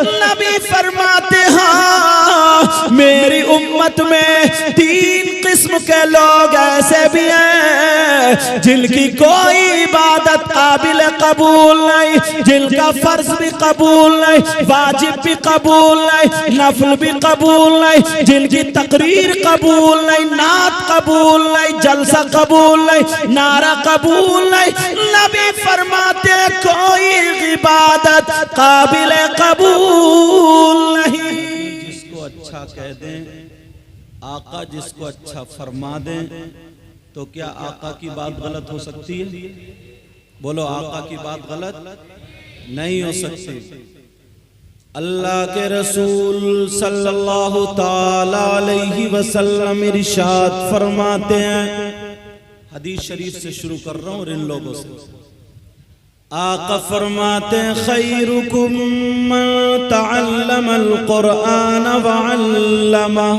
नबी फरमाते हाँ मेरी उम्मत में 3 किस्म के लोग ऐसे भी हैं जिनकी कोई इबादत काबिल कबूल नहीं, जिनका फर्ज भी कबूल नहीं, वाजिब भी कबूल नहीं, नफल भी कबूल नहीं, जिनकी तकरीर कबूल नहीं, नात कबूल नहीं, जलसा कबूल नहीं, नारा कबूल नहीं। नबी फरमाते कोई इबादत काबिल कबूल नहीं। जिसको अच्छा कह दें, आका जिसको अच्छा फरमा दें, तो क्या आका की बात गलत हो सकती है? बोलो, आका की बात गलत नहीं हो सकती। अल्लाह के रसूल सल्लल्लाहु ताला अलैहि वसल्लम इरशाद फरमाते हैं, हदीस शरीफ से शुरू कर रहा हूं और इन लोगों से। आका फरमाते हैं खैरुकुम मन तअल्लमल कुरआन व अल्लमा।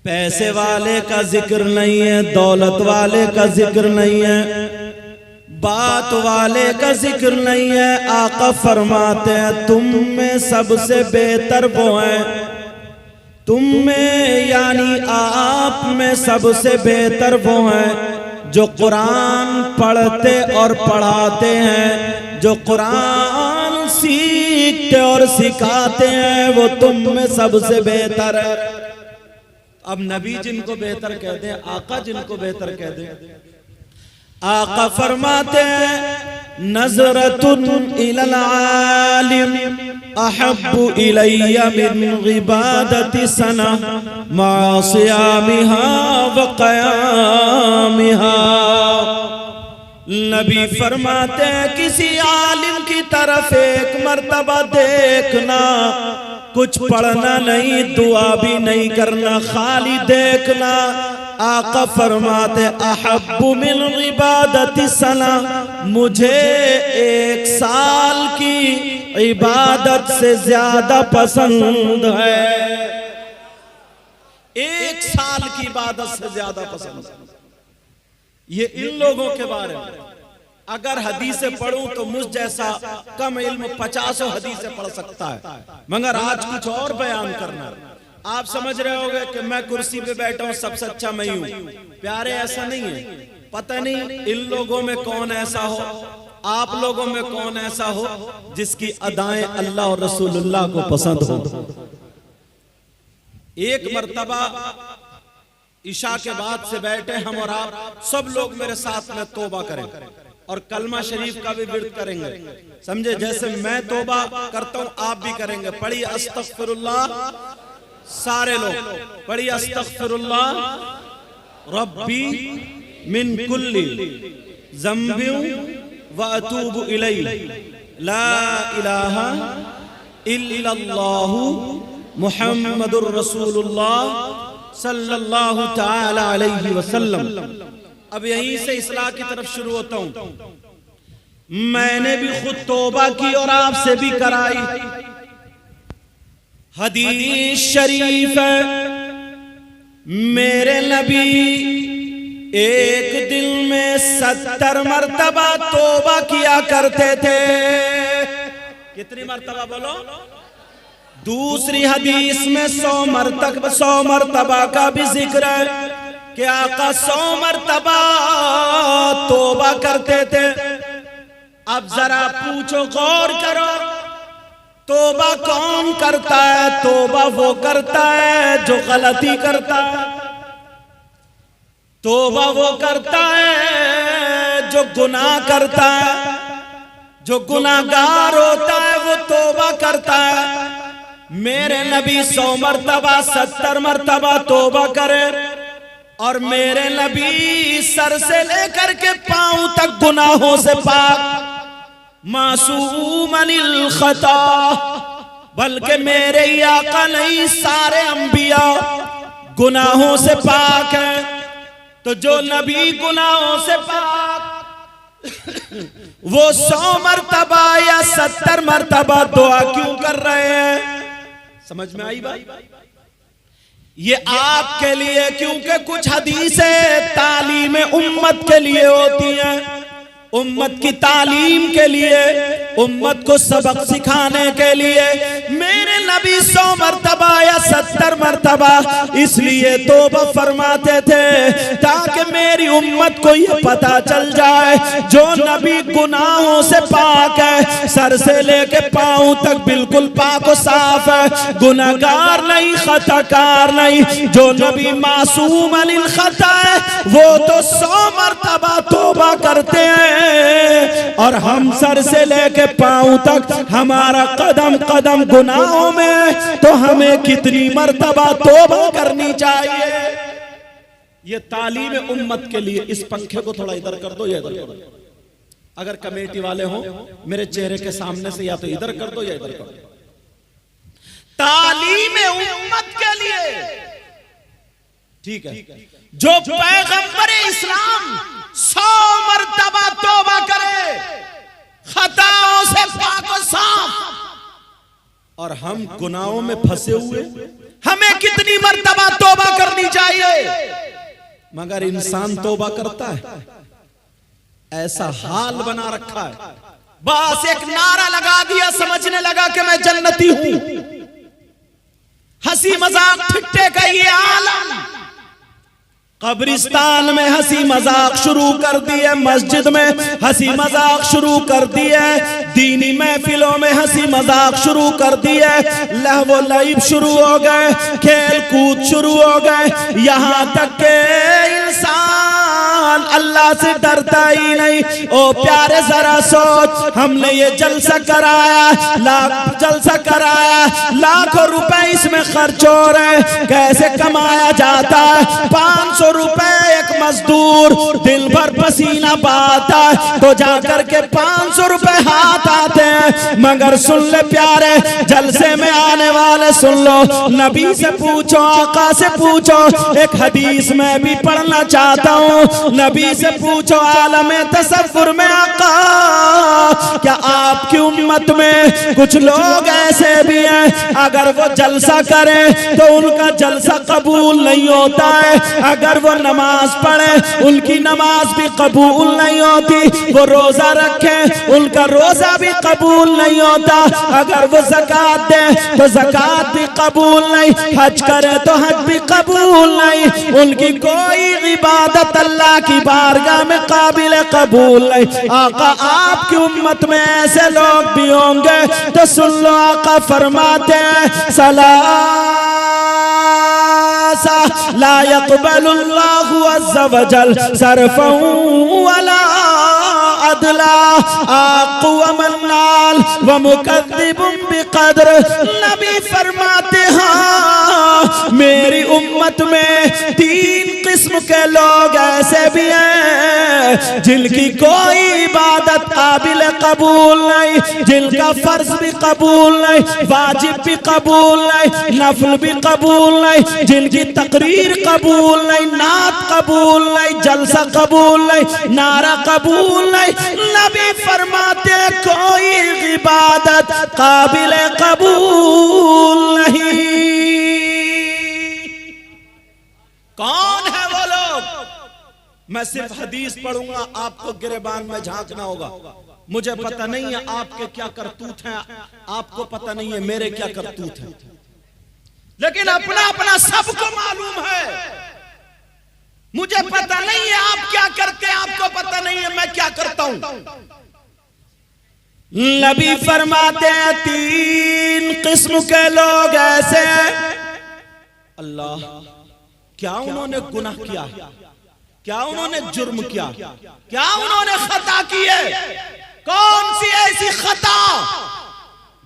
पैसे वाले का जिक्र नहीं है, दौलत वाले का जिक्र नहीं है, बात वाले का जिक्र नहीं है। आका फरमाते हैं तुम में सबसे बेहतर वो है, तुम में यानी आप में सबसे बेहतर वो हैं जो कुरान पढ़ते और पढ़ाते हैं, जो कुरान सीखते और सिखाते हैं, वो तुम में सबसे बेहतर है। अब नबी जिनको बेहतर कह दे, आका जिनको बेहतर कह दे, आका फरमाते हैं नज़रतुन इलल आलिम अहब्बु इलैया मिन इबादति सना मा सियामिहा व क़यामिहा। नबी फरमाते हैं किसी आलिम की तरफ एक मर्तबा देखना, कुछ पढ़ना नहीं, दुआ भी नहीं करना, खाली देखना। आका फरमाते अहब्बु मिन इबादति सना, मुझे 1 साल की इबादत से ज्यादा पसंद है। 1 साल की इबादत से ज्यादा पसंद है। ये इन लोगों के बारे में अगर हदीसें पढ़ूं तो मुझ जैसा कम इल्म 50 हदीसें पढ़ सकता है, मगर आज कुछ और बयान करना है। आप समझ रहे होंगे कि मैं कुर्सी पे बैठा हूं, सबसे अच्छा मैं हूं। प्यारे, ऐसा नहीं है। पता नहीं इन लोगों में कौन ऐसा हो, आप लोगों में कौन ऐसा हो जिसकी अदाएं अल्लाह और रसूलुल्लाह को पसंद हो। एक मर्तबा ईशा के बाद से बैठे हम और आप सब लोग मेरे साथ में तौबा करें और कलमा शरीफ का भी विर्द करेंगे। समझे, जैसे मैं तौबा करता हूं आप भी करेंगे। पढ़िए अस्तगफिरुल्लाह, सारे लोग पढ़िए अस्तगफिरुल्लाह रब्बी मिन कुल्ली ज़ंबिन व अतूबु इलैहि ला इलाहा इल्लल्लाहु मुहम्मदुर रसूलुल्लाह सल्लल्लाहु ताला अलैहि वसल्लम। अब यहीं से इस्लाह की तरफ शुरू होता हूं। मैंने भी खुद तौबा की और आपसे भी कराई। हदीस शरीफ है, मेरे नबी एक दिन में 70 मर्तबा तौबा किया करते थे। कितनी मर्तबा बोलो? दूसरी हदीस में 100 मर्तबा का भी जिक्र है कि आका 100 मर्तबा तौबा करते थे। अब जरा पूछो, गौर करो, तौबा कौन करता है? तौबा वो करता है जो गलती करता है। तौबा वो करता है जो गुनाह करता है। जो गुनाहगार होता है वो तौबा करता है। मेरे नबी 100 मर्तबा 70 मर्तबा तौबा करे और मेरे नबी सर से लेकर के पांव तक गुनाहों से पाक, मासूम अनिल खता। बल्कि मेरे ही आका नहीं, सारे अंबिया गुनाहों से पाक हैं। तो जो नबी गुनाहों से पाक वो 100 मर्तबा या 70 मर्तबा दुआ क्यों कर रहे हैं? समझ में आई बात? ये आपके लिए, क्योंकि कुछ हदीसें तालीम उम्मत के लिए होती हैं, उम्मत की तालीम के लिए, उम्मत को सबक सिखाने के लिए मेरे नबी 100 मरतबा या 70 मरतबा इसलिए तौबा फरमाते थे ताकि मेरी उम्मत को ये पता चल जाए जो नबी गुनाहों से पाक है, सर से लेके पांव तक बिल्कुल पाक और साफ है, गुनाहगार नहीं, खताकार नहीं। जो नबी मासूम अनिल खता है वो तो 100 मरतबा तौबा करते हैं, और हम सर से लेके पांव तक हमारा कदम कदम गुनाहों में, तो हमें कितनी मर्तबा तौबा करनी चाहिए। ये तालीम उम्मत के लिए। इस पंखे को थोड़ा इधर कर दो या इधर कर दो, अगर कमेटी वाले हो मेरे चेहरे के सामने से या तो इधर कर दो या इधर कर दो। तालीम उम्मत के लिए, ठीक है। जो पैगंबर इस्लाम 100 मरतबा तौबा करे खताओं से पाक और साफ, और हम गुनाहों में फंसे हुए, हमें कितनी मरतबा तौबा करनी चाहिए। मगर इंसान तौबा करता है, ऐसा हाल बना रखा है, बस एक नारा लगा दिया, समझने लगा कि मैं जन्नती हूं। हंसी मजाक ठिट्टे का ये आलम, कब्रिस्तान में हंसी मजाक शुरू कर दिए, मस्जिद में हंसी मजाक शुरू कर दिए, दीनी महफिलों में हंसी मजाक शुरू कर दिए, लहवो लईब शुरू हो गए, खेल कूद शुरू हो गए, यहां तक के इंसान अल्लाह से डरता ही नहीं। ओ प्यारे जरा सोच, हमने ये जलसा कराया, जलसा कराया, लाखों रुपए इसमें खर्च हो रहे, कैसे कमाया जाता है? 500 रुपए एक मजदूर दिन भर पसीना बहाता है तो जाकर के 500 रुपए हाथ आते हैं। मगर सुन ले प्यारे, जलसे में आने वाले सुन लो, नबी से पूछो, आका से पूछो, एक हदीस में भी पढ़ना चाहता हूँ। नबी से पूछो, आलम तसव्वुर में आका, क्या आपकी उम्मत में कुछ लोग ऐसे भी हैं अगर वो जलसा करें तो उनका जलसा कबूल नहीं होता है, अगर वो नमाज पढ़े उनकी नमाज भी कबूल नहीं होती, वो रोजा रखे उनका रोजा भी कबूल नहीं होता, अगर वो ज़कात दे तो ज़कात भी कबूल नहीं, हज करे तो हज भी कबूल नहीं, उनकी कोई इबादत अल्लाह की बारगाह में काबिल कबूल नहीं। आका आपकी उम्मत में ऐसे लोग भी होंगे तो सुन लो, आका फरमाते हैं ला यक़बलुल्लाहु अज़्ज़ा वजल सरफ़न वला अदला आक़ु मन्नाल व मुकद्दिबुन बिक़द्र। नबी फरमाते हैं मेरी उम्मत में 3 किस्म के लोग ऐसे भी हैं जिनकी कोई इबादत काबिल कबूल नहीं, जिनका फर्ज भी कबूल नहीं, वाजिब भी कबूल नहीं, नफल भी कबूल नहीं, जिनकी तकरीर कबूल नहीं, नात कबूल नहीं, जलसा कबूल नहीं, नारा कबूल नहीं। नबी फरमाते कोई इबादत काबिल कबूल नहीं। कौन है वो लोग? मैं सिर्फ हदीस पढ़ूंगा, आपको गिरेबान में झांकना होगा। मुझे पता नहीं है आपके क्या करतूत हैं, आपको पता नहीं है मेरे क्या करतूत हैं, लेकिन अपना अपना सबको मालूम है। मुझे पता नहीं है आप क्या करते हैं, आपको पता नहीं है मैं क्या करता हूं। नबी फरमाते हैं 3 किस्म के लोग ऐसे, अल्लाह क्या उन्होंने गुनाह किया, क्या उन्होंने जुर्म किया, क्या उन्होंने खता की है? कौन सी ऐसी खता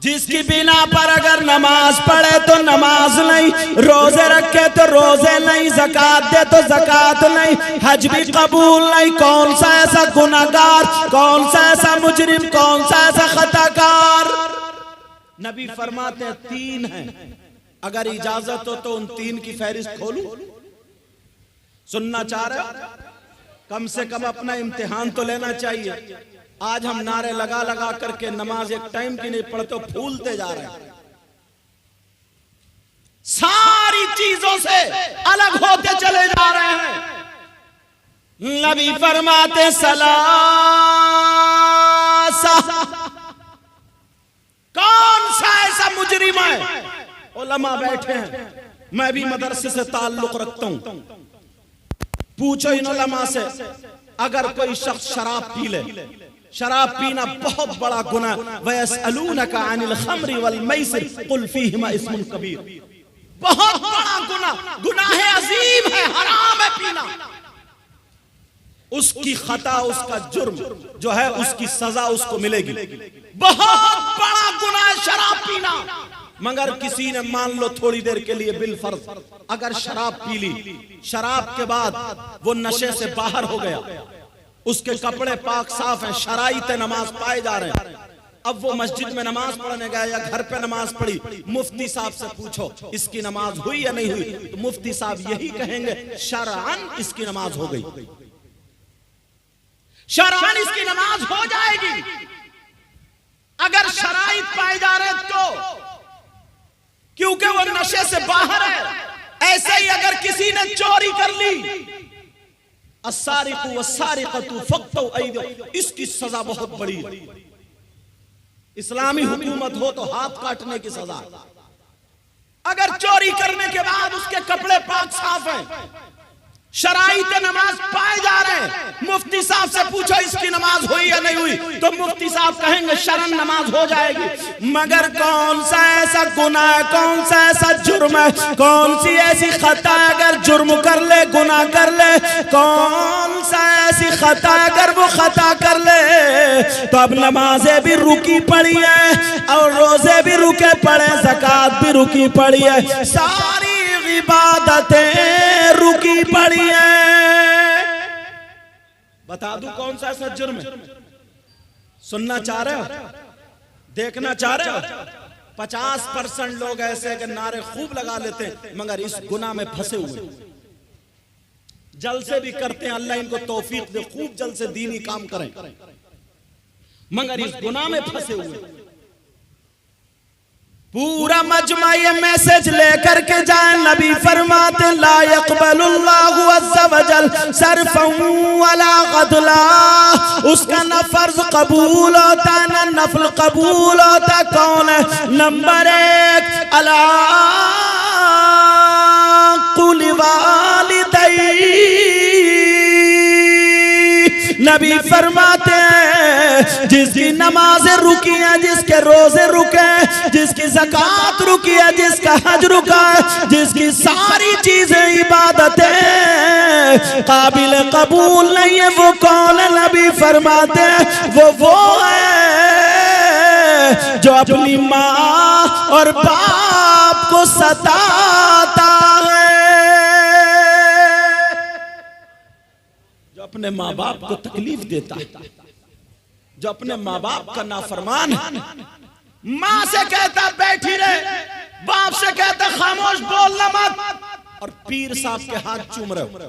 जिसकी बिना पर अगर नमाज पढ़े तो नमाज नहीं, रोजे रखे तो रोजे नहीं, ज़कात दे तो ज़कात नहीं, हज भी कबूल नहीं? कौन सा ऐसा गुनाहगार, कौन सा ऐसा मुजरिम, कौन सा ऐसा खताकार? नबी फरमाते 3 हैं। अगर इजाजत हो तो उन 3 की फहरिस्त खोलूं? सुनना चाह रहे? कम से कम अपना इम्तिहान तो लेना चाहिए। आज हम नारे लगा लगा करके नमाज एक टाइम की नहीं पढ़ते, फूलते जा रहे हैं, सारी चीजों से अलग होते चले जा रहे हैं। नबी फरमाते सलाम कौन सा ऐसा मुजरिम है? उलमा बैठे हैं, मैं भी मदरसे से ताल्लुक रखता हूं। पूछो इन उलमा से, अगर कोई शख्स शराब पी ले, शराब पीना बहुत बड़ा गुनाह, वयसअलूनका अनिल खम्रि वल मैसिर कुल फीहिमा इस्मुन कबीर, बहुत बड़ा गुनाह, गुनाह अजीम है, हराम है पीना। उसकी खता, उसका जुर्म जो है, उसकी सजा उसको मिलेगी। बहुत बड़ा गुनाह शराब पीना। मगर किसी ने मान लो थोड़ी देर के लिए बिलफर्ज अगर शराब पी ली, शराब के बाद वो नशे से बाहर हो गया, उसके कपड़े पाक साफ हैं, शराइत नमाज पाए जा रहे हैं, अब वो मस्जिद में नमाज पढ़ने गया या घर पे नमाज पढ़ी, मुफ्ती साहब से पूछो इसकी नमाज हुई या नहीं हुई, तो मुफ्ती साहब यही कहेंगे शरअन इसकी नमाज हो गई, शरअन इसकी नमाज हो जाएगी। अगर शराइत पाए जा रहे तो, क्योंकि वो नशे से बाहर है। ऐसे ही अगर किसी ने चोरी कर ली, अस्सारिकु वस्सारिकतु फक्तु ऐदियहुम, इसकी सजा बहुत बड़ी है। इस्लामी हुकूमत हो तो हाथ काटने की सजा। अगर चोरी करने के बाद उसके कपड़े पाक साफ हैं, शराइत नमाज पाए जा रहे हैं, मुफ्ती साहब से पूछो इसकी नमाज हुई या नहीं हुई, तो मुफ्ती साहब कहेंगे शरन नमाज हो जाएगी। मगर कौन सा ऐसा गुनाह है, कौन सा ऐसा जुर्म है, कौन सी ऐसी खता अगर जुर्म कर ले, गुनाह कर ले, कौन सा ऐसी खता अगर वो खता कर ले, तो अब नमाजें भी रुकी पड़ी है और रोजे भी रुके पड़े, ज़कात भी रुकी पड़ी है, सारी इबादतें रुकी पड़ी है। बता दूं कौन सा ऐसा जुर्म है? सुनना चाह रहे हो, देखना चाह रहे हो? 50% लोग ऐसे के नारे खूब लगा लेते हैं मगर इस गुनाह में फंसे हुए, जलसे भी करते हैं, अल्लाह इनको तौफीक दे, खूब जल से दीनी काम करें, मगर इस गुनाह में फंसे हुए। पूरा मजमा ये मैसेज लेकर के जाए, नबी फरमाते ला यक़बलुल्लाहु अज़्ज़ा वजल सर्फ़न वला ग़दला, उसका न फर्ज कबूल होता न नफल कबूल होता। कौन है? नंबर 1 अला कुल वालिदैन, नबी फरमाते हैं जिसकी नमाजें रुकी हैं, जिसके रोजे रुके, जिसकी ज़कात रुकी है, जिसका हज रुका है, जिसकी सारी चीजें इबादतें काबिल कबूल नहीं है, वो कौन है? नबी फरमाते हैं वो है जो अपनी माँ और बाप को सताता है, अपने माँ बाप को तकलीफ देता है, जो अपने माँ बाप का नाफरमान है। माँ से कहता बैठी रहे, बाप से कहता खामोश बोलना मत, और पीर साहब के हाथ चूम रहे,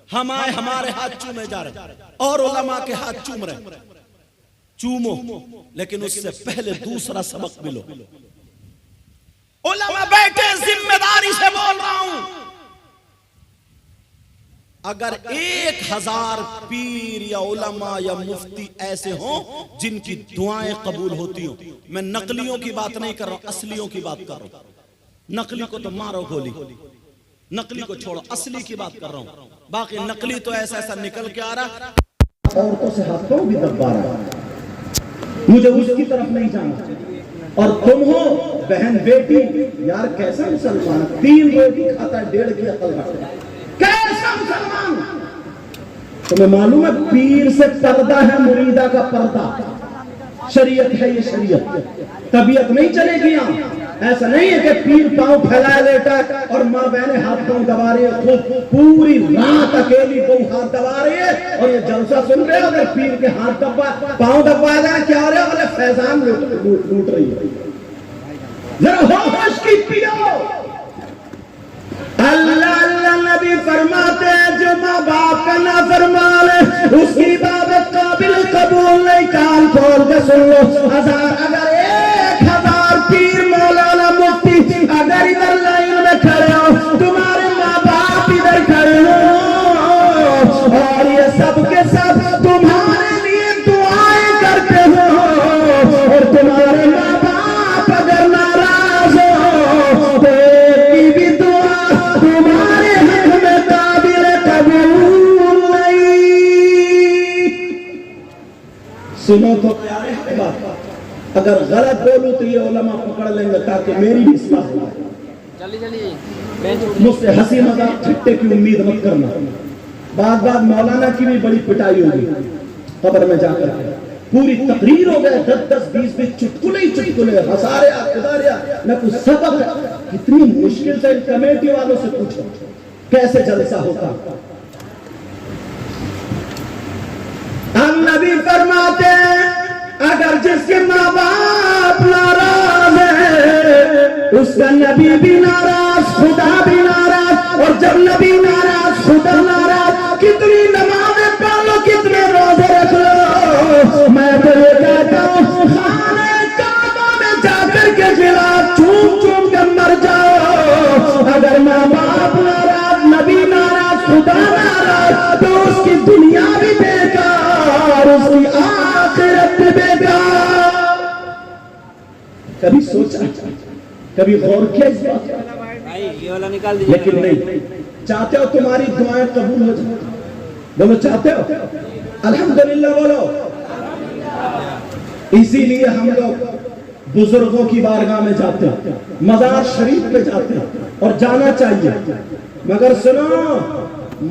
हम आए हमारे हाथ चूमे जा रहे, और उलमा के हाथ चूम रहे। चूमो, लेकिन उससे पहले दूसरा सबक मिलो। उलमा बैठे, जिम्मेदारी से बोल रहा हूं, अगर 1000 पीर या उलमा या मुफ्ती ऐसे हों जिनकी दुआएं कबूल होती हो, मैं नकलियों की बात नहीं कर रहा हूं, असलियों की बात कर रहा हूं। नकली को तो मारो गोली, नकली को छोड़ो, असली की बात कर रहा हूं। बाकी नकली तो ऐसा ऐसा निकल के आ रहा, औरतों से हाथों भी दबा रहा है, मुझे उसकी तरफ नहीं जाना। और तुम हो बहन बेटी, यार कैसा मुसलमान, 3 रोटी खाता है, 1.5 की अकल रखता है, कैसा मुसलमान? तुम्हें मालूम है पीर से पर्दा है, मुरीदा का पर्दा, शरीयत है ये शरीयत, तबीयत नहीं चलेगी यहाँ। ऐसा नहीं है कि पीर पांव फैलाए लेटा है और माँ बहने हाथ पांव दबा रही है, खुद पूरी रात अकेली बहू हाथ दबा रही है और ये जलसा सुन रहे हो। अगर पीर के हाथ दबा पांव दबा जाए क्या हो रहा है? बोले फैजान लूट रही है। जरा होश की पियो। अल्लाह अल्लाह नबी फरमाते हैं जो माँ बाप का नाफरमान है उसकी इबादत काबिल कबूल नहीं। कान खोल के सुन लो, अगर 1000 पीर मौलाना मुफ्ती अगर इधर लाइन में खड़े हो, तुम्हारे माँ बाप इधर खड़े हो और ये सब के सब तुम्हारे लिए दुआएं करते हो, सुनो तो प्यारे हक बात, अगर गलत बोलूं तो ये उलमा पकड़ लेंगे ताकि मेरी भी इस्लाह हो। मुझसे हंसी मजाक ठट्टे की उम्मीद मत करना। बाद मौलाना की भी बड़ी पिटाई होगी कब्र में जाकर, पूरी तकरीर हो गए 10-10 20-20 चुटकुले ही चुटकुले, हंसा रहा खुदा रहा न कुछ सबक है। कितनी मुश्किल से कमेटी वालों से पूछो कैसे जलसा होता। हम नबी फरमाते अगर जिसके माँ बाप नाराज है उसका नबी भी नाराज, खुदा भी नाराज। और जब नबी नाराज, खुदा नाराज, कितनी नमाज़ें पढ़ लो, कितने रोजे रख लो, मैं तो ये कहता हूँ खाने काबा में जाकर के गिलास चूम चूम कर मर जाओ। अगर माँ बाप नाराज, नबी नाराज, खुदा नाराज, तो उसकी दुनिया भी बेकार, उसकी आखिरत भी बेकार। कभी सोचा, कभी गौर किया इस बात पर? ये वाला निकाल दीजिए। लेकिन नहीं, चाहते हो तुम्हारी दुआएं कबूल हो जाए? बोलो चाहते हो? अल्हम्दुलिल्लाह बोलो। इसीलिए हम लोग बुजुर्गों की बारगाह में जाते हैं, मजार शरीफ पे जाते हैं, और जाना चाहिए। मगर सुनो,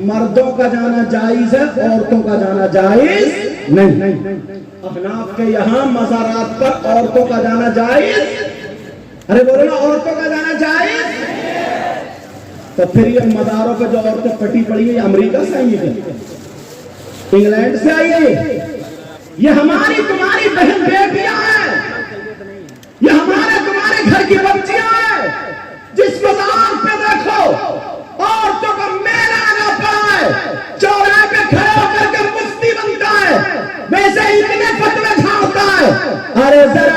मर्दों का जाना जायज है, औरतों का जाना जायज नहीं। अहनाफ के यहाँ मज़ारात पर औरतों का जाना जायज, अरे बोलो ना, औरतों का जाना जायज। तो फिर ये मज़ारों पे जो औरतें फटी पड़ी है, अमेरिका से आई है, इंग्लैंड से आई है, ये हमारी तुम्हारी बहन बेटियां हैं, ये हमारे तुम्हारे घर की बच्चियां हैं। जिस मज़ार पे देखो औरतों का मेला लगा पड़ा है, चौराहे पे खड़े होकर के मुफ्ती बनता है, वैसे इतने फतवे झाड़ता है। अरे जरा